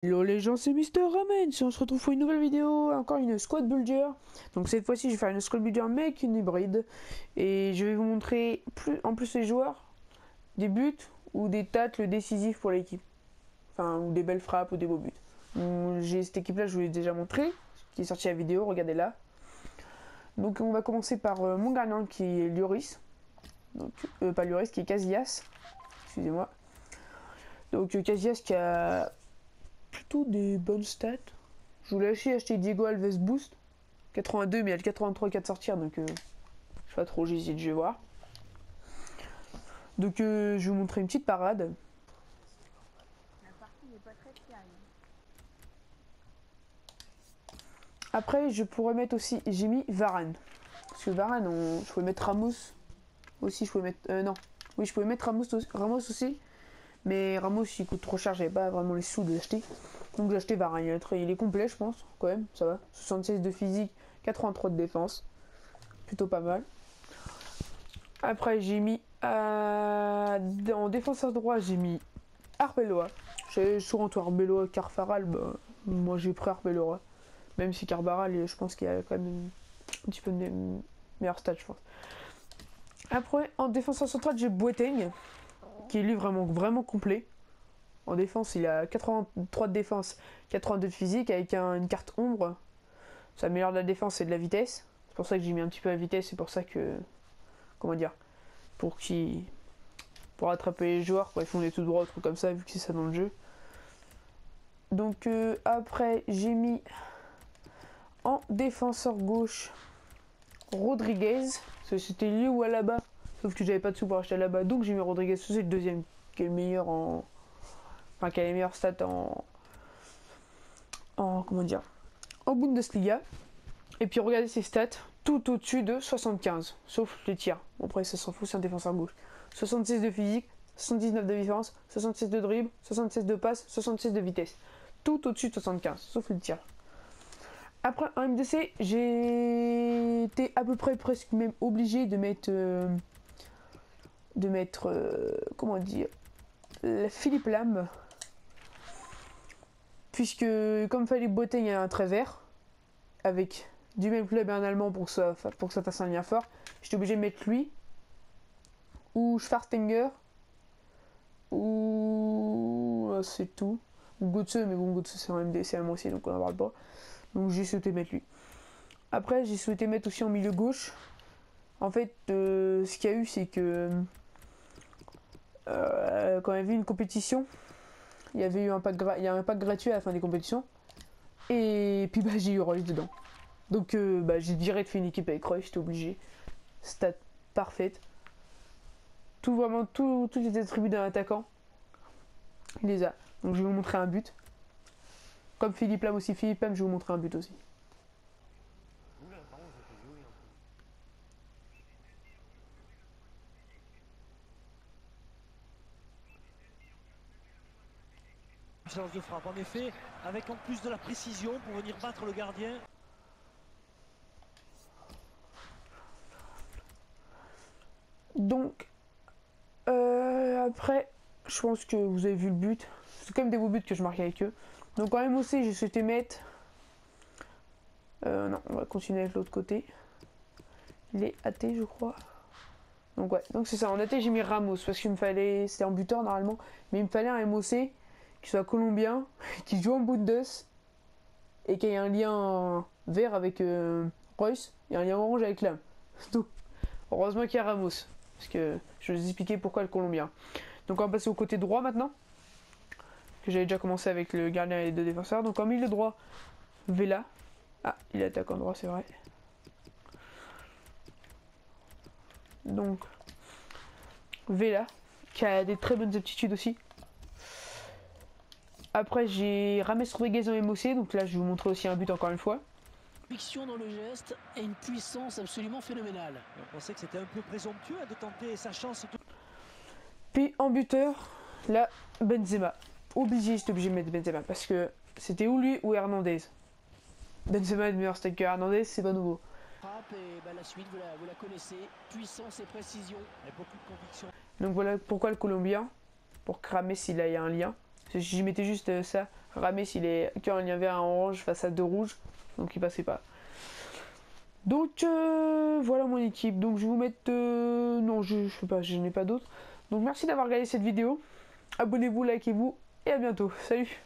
Hello les gens, c'est Mister Ramen. Si on se retrouve pour une nouvelle vidéo, encore une squad builder. Donc cette fois-ci je vais faire une squad builder mais avec une hybride. Et je vais vous montrer en plus les joueurs, des buts ou des tacles décisifs pour l'équipe. Enfin, ou des belles frappes ou des beaux buts. J'ai cette équipe là, je vous l'ai déjà montré, qui est sortie la vidéo, regardez là. Donc on va commencer par mon gardien qui est Lloris. Donc, pas Lloris, qui est Casillas. Excusez-moi. Donc Casillas qui a plutôt des bonnes stats. Je voulais acheter Diego Alves Boost 82, mais il y a le 83 qui a de sortir, donc je sais pas trop, j'hésite, je vais voir. Donc je vais vous montrer une petite parade. La partie n'est pas très claire. Après je pourrais mettre aussi, j'ai mis Varane. Parce que Varane, je pouvais mettre Ramos aussi, je pouvais mettre... non, oui je pouvais mettre Ramos aussi. Mais Ramos il coûte trop cher, j'avais pas vraiment les sous de l'acheter. Donc j'ai acheté Varane, il est complet je pense, quand même, ça va. 76 de physique, 83 de défense. Plutôt pas mal. Après j'ai mis en défenseur droit j'ai mis Arbeloa. J'ai souvent toi Arbeloa, Carfaral, bah, moi j'ai pris Arbeloa. Même si Carbaral je pense qu'il a quand même un petit peu de meilleurs stats je pense. Après en défenseur central j'ai Boateng, qui est lui vraiment complet. En défense il a 83 de défense, 82 de physique avec une carte ombre. Ça améliore de la défense et de la vitesse. C'est pour ça que j'ai mis un petit peu la vitesse, c'est pour ça que... Comment dire, pour attraper les joueurs quand ils font des tout droits, trucs comme ça, vu que c'est ça dans le jeu. Donc après j'ai mis en défenseur gauche Rodriguez, parce que c'était lui ou Alaba, sauf que j'avais pas de sous pour acheter Alaba, donc j'ai mis Rodriguez, c'est le deuxième qui est le meilleur en... Enfin qui a les meilleures stats en comment dire, en Bundesliga. Et puis regardez ses stats, tout au-dessus de 75, sauf les tirs. Bon, après ça s'en fout, c'est un défenseur gauche. 66 de physique, 79 de défense, 66 de dribble, 76 de passe, 66 de vitesse. Tout au-dessus de 75, sauf le tir. Après en MDC, j'ai été à peu près presque même obligé de mettre... comment dire... Philippe Lam. Puisque comme fallait Boateng, il y a un trait vert. Avec du même club et un allemand pour que ça fasse un lien fort. J'étais obligé de mettre lui. Ou Schwarzenegger. Ou... c'est tout. Ou Götze, mais bon, Götze c'est un MD, c'est un aussi, donc on n'en parle pas. Donc j'ai souhaité mettre lui. Après, j'ai souhaité mettre aussi en milieu gauche. En fait, ce qu'il y a eu, c'est que... quand il y avait eu une compétition, il y avait eu un pack, gratuit à la fin des compétitions. Et puis bah, j'ai eu Royce dedans. Donc j'ai direct fait une équipe avec Royce, j'étais obligé. Stat parfaite. Toutes les attributs d'un attaquant, il les a. Donc je vais vous montrer un but. Comme Philippe Lam aussi, Philippe Lam, je vais vous montrer un but aussi. Séance de frappe, en effet, avec en plus de la précision pour venir battre le gardien. Donc, après, je pense que vous avez vu le but. C'est quand même des beaux buts que je marquais avec eux. Donc en MOC, j'ai souhaité mettre... non, on va continuer avec l'autre côté. Il est AT, je crois. Donc ouais, donc c'est ça. En AT, j'ai mis Ramos parce qu'il me fallait... C'était en buteur normalement. Mais il me fallait un MOC qui soit colombien, qui joue en Bundes et qui ait un lien vert avec Royce et un lien orange avec Lam. Donc, heureusement qu'il y a Ramos. Parce que je vais vous expliquer pourquoi le colombien. Donc on va passer au côté droit maintenant. Que j'avais déjà commencé avec le gardien et les deux défenseurs. Donc en milieu droit, Vela. Ah, il attaque en droit, c'est vrai. Donc, Vela, qui a des très bonnes aptitudes aussi. Après, j'ai Rames Rodriguez en MOC. Donc là, je vais vous montrer aussi un but encore une fois. Conviction dans le geste et une puissance absolument phénoménale. On pensait que c'était un peu présomptueux de tenter sa chance. Puis en buteur, là, Benzema. J'étais obligé de mettre Benzema parce que c'était ou lui ou Hernandez. Benzema est le meilleur striker, Hernandez c'est pas nouveau. Frappe et la suite, vous la connaissez. Puissance et précision. Et beaucoup de conviction. Donc voilà pourquoi le Colombien. Pour cramer s'il a un lien. Si j'y mettais juste ça, Rames, quand il y avait un orange face à deux rouges, donc il passait pas. Donc voilà mon équipe. Donc je vais vous mettre... non, je sais pas, je n'ai pas d'autres. Donc merci d'avoir regardé cette vidéo. Abonnez-vous, likez-vous et à bientôt. Salut!